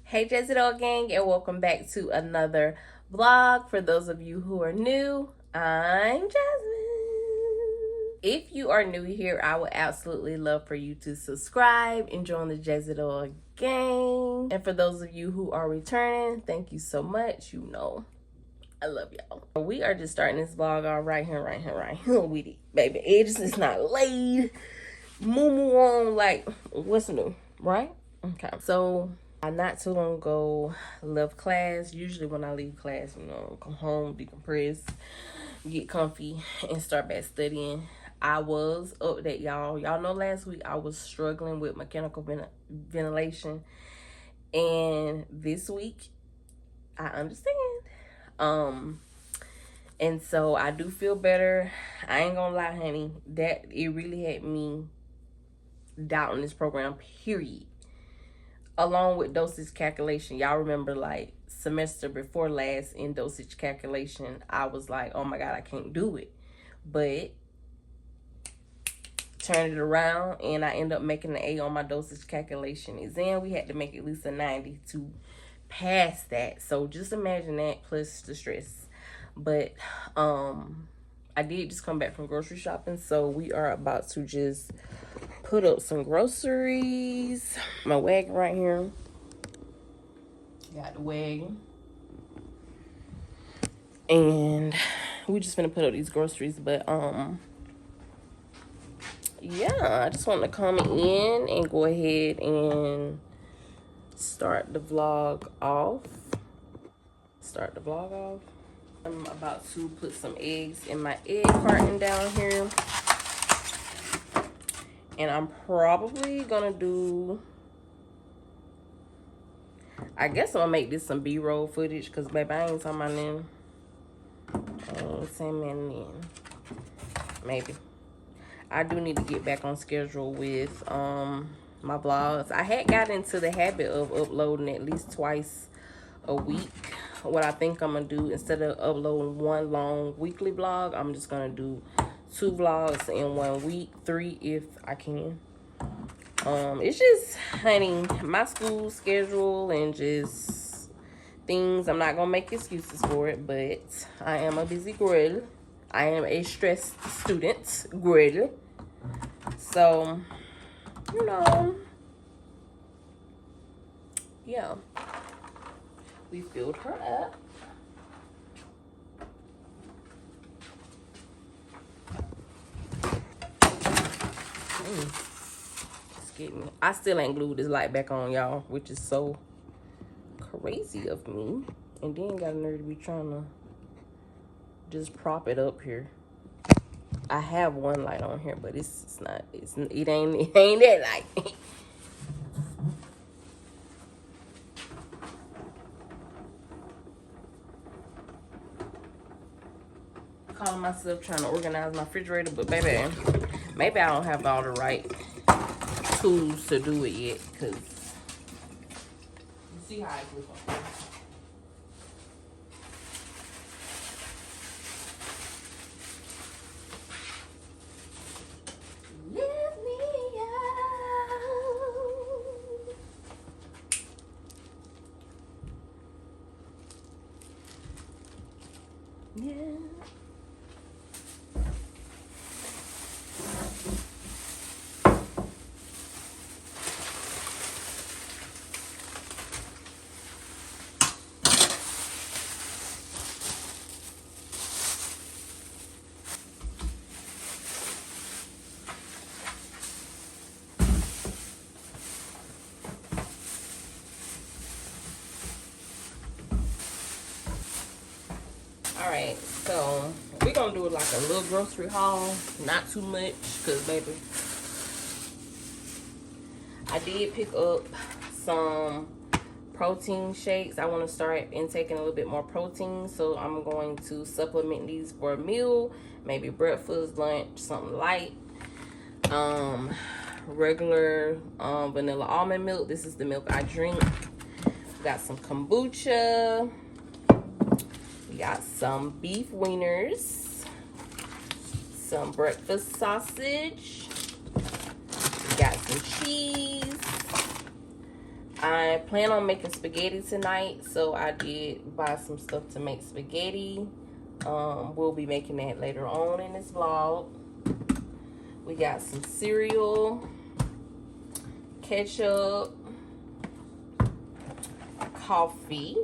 Hey Jezidol gang, and welcome back to another vlog. For those of you who are new, I'm Jasmine. If you are new here, I would absolutely love for you to subscribe and join the Jezidol gang. And for those of you who are returning, thank you so much. You know I love y'all. We are just starting this vlog all right here with it, baby. Edges is not laid. Moo on, like, what's new, right? Okay, so I not too long ago left class. Usually when I leave class, come home, decompress, get comfy, and start back studying. I was update y'all. Y'all know last week I was struggling with mechanical ventilation, and this week I understand. And so I do feel better. I ain't gonna lie, honey, that it really had me doubting this program, period. Along with dosage calculation. Y'all remember, like, semester before last in dosage calculation, I was like, oh my God, I can't do it. But turned it around and I ended up making an A on my dosage calculation exam. We had to make at least a 90 to pass that. So just imagine that plus the stress. But I did just come back from grocery shopping, so we are about to just put up some groceries. My wagon right here. Got the wagon. And we just gonna put up these groceries, but yeah, I just want to come in and go ahead and start the vlog off. I'm about to put some eggs in my egg carton down here. And I'm probably gonna do, I guess I'm gonna make this some B-roll footage, because baby, I ain't talking about them. Same man then. Maybe. I do need to get back on schedule with my vlogs. I had got into the habit of uploading at least twice a week. What I think I'm gonna do, instead of uploading one long weekly vlog, I'm just gonna do 2 vlogs in 1 week, 3 if I can. It's just, honey, my school schedule and just things. I'm not gonna make excuses for it, but I am a busy girl. I am a stressed student girl. So, yeah. We filled her up. Just kidding. I still ain't glued this light back on, y'all, which is so crazy of me. And then got a nerve to be trying to just prop it up here. I have one light on here, but it ain't that light. Calling myself trying to organize my refrigerator, but baby, maybe I don't have all the right tools to do it yet, because you see how I look up there. Let me out. Yeah. Alright, so we're gonna do like a little grocery haul, not too much, because baby, I did pick up some protein shakes. I want to start intaking a little bit more protein, so I'm going to supplement these for a meal, maybe breakfast, lunch, something light. Regular vanilla almond milk. This is the milk I drink. Got some kombucha. We got some beef wieners, some breakfast sausage. We got some cheese, I plan on making spaghetti tonight, so I did buy some stuff to make spaghetti. We'll be making that later on in this vlog. We got some cereal, ketchup, coffee,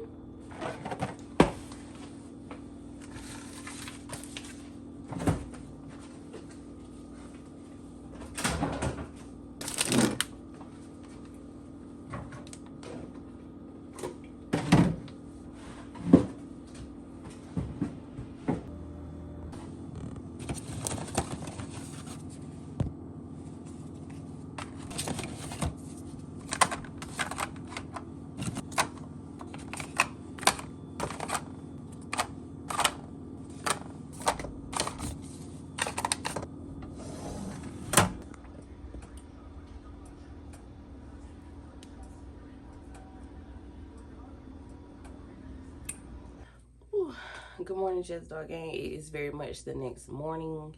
Good morning, Just Dog Gang. It is very much the next morning.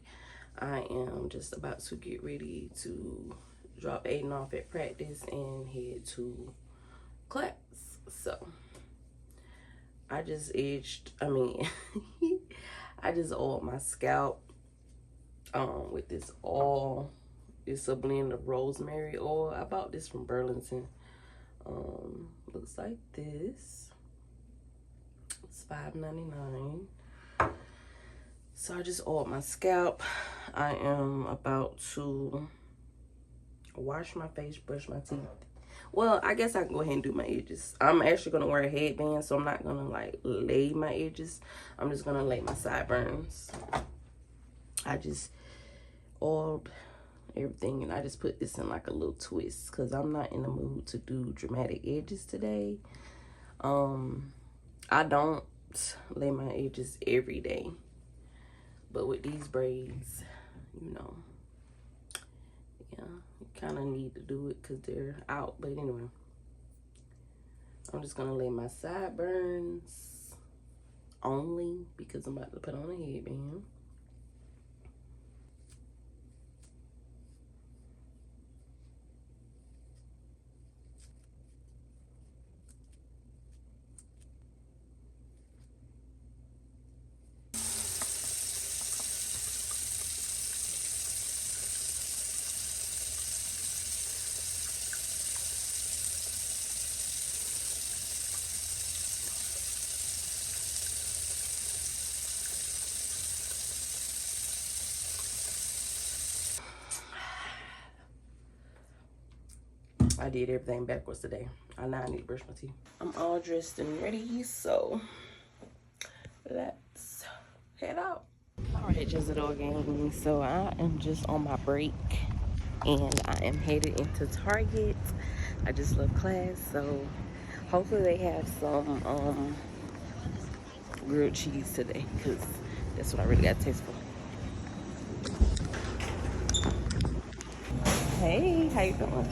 I am just about to get ready to drop Aiden off at practice and head to class. So I just I just oiled my scalp with this oil. It's a blend of rosemary oil. I bought this from Burlington. Looks like this. It's $5.99. So I just oiled my scalp. I am about to wash my face, brush my teeth. Well, I guess I can go ahead and do my edges. I'm actually gonna wear a headband, so I'm not gonna like lay my edges. I'm just gonna lay my sideburns. I just oiled everything, and I just put this in like a little twist because I'm not in the mood to do dramatic edges today. I don't lay my edges every day, but with these braids, you know, yeah, you kind of need to do it because they're out. But anyway, I'm just gonna lay my sideburns only because I'm about to put on a headband. I did everything backwards today. I now need to brush my teeth. I'm all dressed and ready, so let's head out. All right, Jezidor gang. So I am just on my break, and I am headed into Target. I just left class, so hopefully they have some grilled cheese today, because that's what I really got a taste for. Hey, how you doing?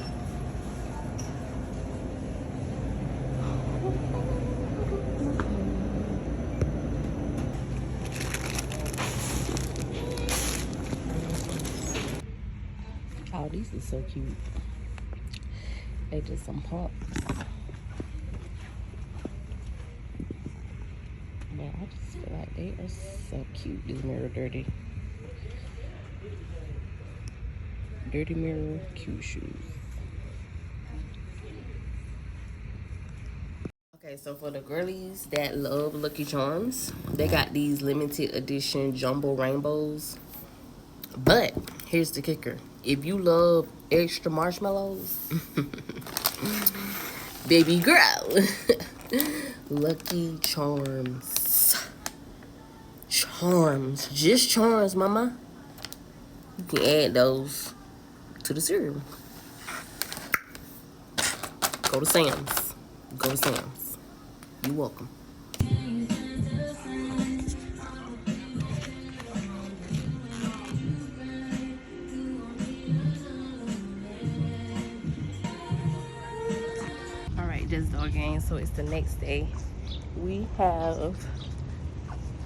Oh, these are so cute. They just some pumps. But I just feel like they are so cute. This mirror dirty. Dirty mirror, cute shoes. Okay, so for the girlies that love Lucky Charms, they got these limited edition jumbo rainbows. But here's the kicker. If you love extra marshmallows, baby girl, Lucky Charms. Charms. Just charms, mama. You can add those to the cereal. Go to Sam's. Go to Sam's. You're welcome. All right, just dog game. So it's the next day. We have,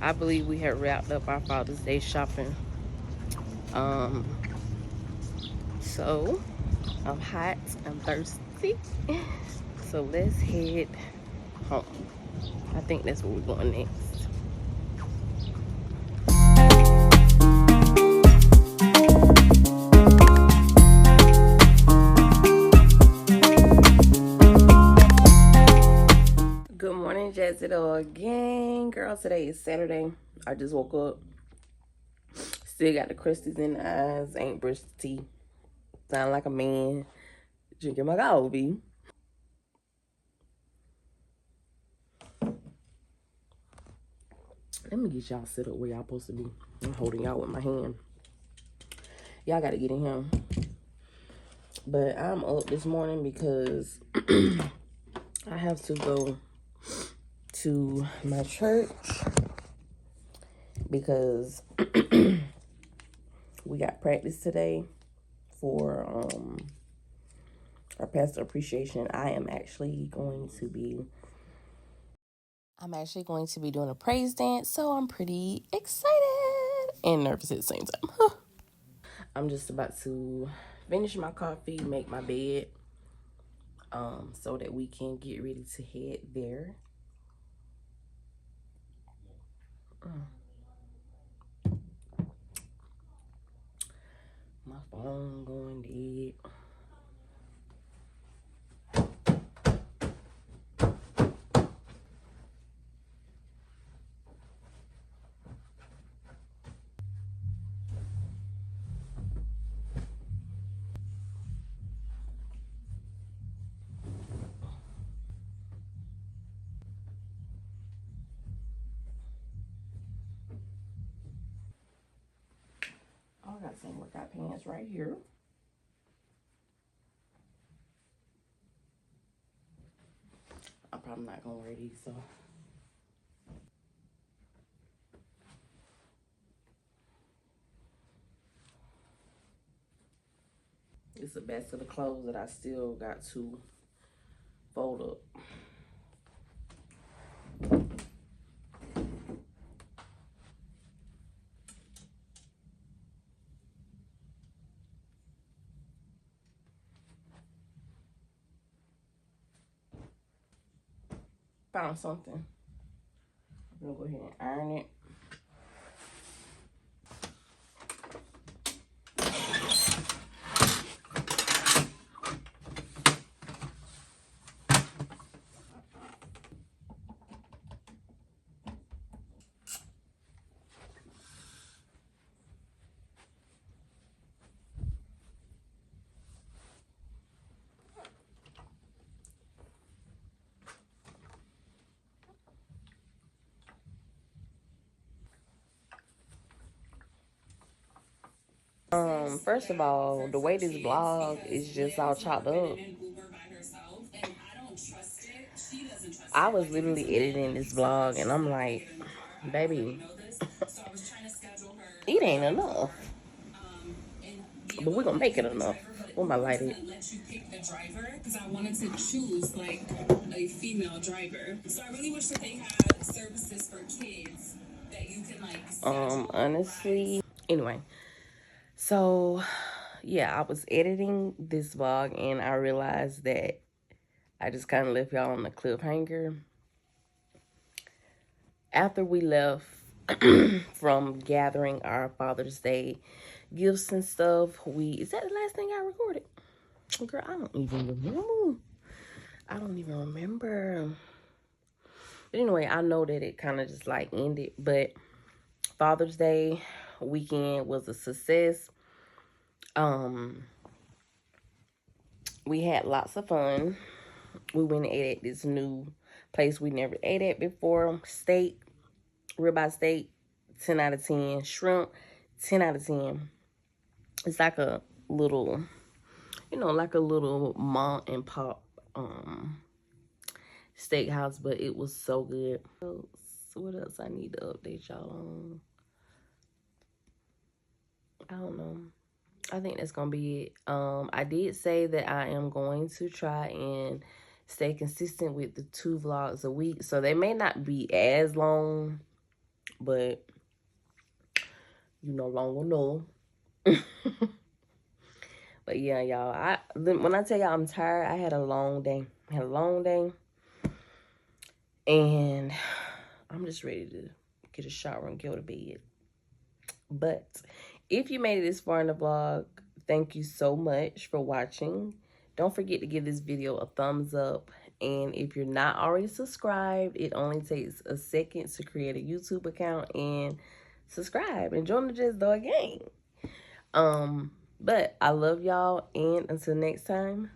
I believe we have wrapped up our Father's Day shopping. So I'm hot, I'm thirsty. So let's head home. I think that's where we're going next. Good morning, Jazzy Dog gang. Girl, today is Saturday. I just woke up. Still got the crusties in the eyes. Ain't brushed the teeth. Sound like a man. Drinking my coffee. Let me get y'all set up where y'all supposed to be. I'm holding y'all with my hand. Y'all gotta get in here. But I'm up this morning because I have to go to my church because we got practice today for our pastor appreciation. I'm actually going to be doing a praise dance, so I'm pretty excited and nervous at the same time. I'm just about to finish my coffee, make my bed, so that we can get ready to head there. My phone going dead. Oh, I got some workout pants right here. I'm probably not gonna wear these, so. It's the best of the clothes that I still got to fold up. Found something. I'm gonna go ahead and iron it. First of all, the way this vlog is just all chopped up, I was literally editing this vlog and I'm like, baby, it ain't enough. But we're gonna make it enough. Where my light at? Let you pick the driver because I wanted to choose like a female driver. So I really wish that they had services for kids that you can like. Honestly. Anyway, so yeah, I was editing this vlog and I realized that I just kind of left y'all on the cliffhanger. After we left from gathering our Father's Day gifts and stuff, is that the last thing I recorded? Girl, I don't even remember. But anyway, I know that it kind of just like ended, but Father's Day weekend was a success. We had lots of fun. We went and ate at this new place we never ate at before. Steak, ribeye steak, 10 out of 10. Shrimp, 10 out of 10. It's like a little, like a little mom and pop steakhouse, but it was so good. What else I need to update y'all on? I don't know. I think that's gonna be it. I did say that I am going to try and stay consistent with the 2 vlogs a week, so they may not be as long, but long will know. But yeah, y'all, when I tell y'all I'm tired, I had a long day. Had a long day. And I'm just ready to get a shower and go to bed. But if you made it this far in the vlog, thank you so much for watching. Don't forget to give this video a thumbs up. And if you're not already subscribed, it only takes a second to create a YouTube account and subscribe and join the Just Do It gang. But I love y'all, and until next time,